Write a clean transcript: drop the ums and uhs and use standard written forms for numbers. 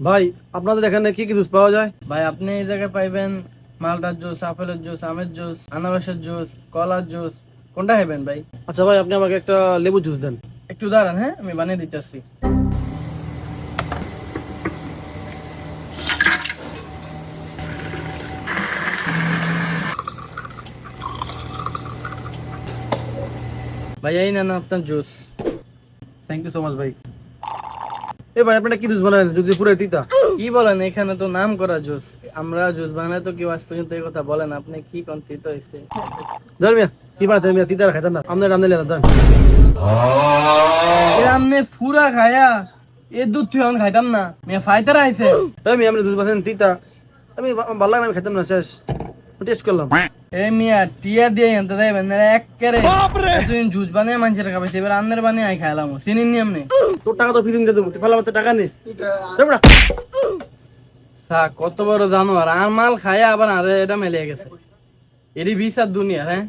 ভাই আপনাদের এখানে কি কি জুস পাওয়া যায়? ভাই আপনি এই জায়গায় পাইবেন মালটার জুস, আপেলের জুস, আমের জুস, আনারসের জুস, কলার জুস। কোনটা খাবেন ভাই? আচ্ছা ভাই, আপনি আমাকে একটা লেবু জুস দেন। একটু দাঁড়ান, হ্যাঁ আমি বানিয়ে দিতেছি। ভাই এই নেন আপনার juice. Thank you so much ভাই। এ ভাই, আপনারা কি জুস বানালেন যদি পুরো তিতা? কি বলেন, এখানে তো নাম করা জুস, আমরা জুস বানালে তো কেউ আজ পর্যন্ত এই কথা বলেন। আপনি কি কন্ঠিত হয়েছে? ধর মিয়া, কি বানাতে মিয়া, তিতা খাইতেন না আপনার রান্না লেদা দেন। আমনে ফুরা খায়া এ দুধ তুই আমি খাইতাম না, মেয়ে ফাইতারা আইছে। এই মিয়া, আপনি জুস বানালেন তিতা, আমি ভালো লাগে না, আমি খাইতাম না, শেষ টেস্ট করলাম। এ মিয়া টিয়া দিয়ে আনতে দেবেন এক কেরে এতদিন জুস বানিয়ে মানুষের খাবেছে, এবার আন্নের বানিয়ে আই খাইলাম। চিনিন নি আপনি? তোর টাকা তো ফিদিং দিয়ে দেবো, তুই ভালো মতো টাকা নিস। দেবো না। সা কত বড় জানোয়ার, আর মাল খায়া আবার আরে এটা মেলে গেছে। এরই বিচার দুনিয়া, হ্যাঁ।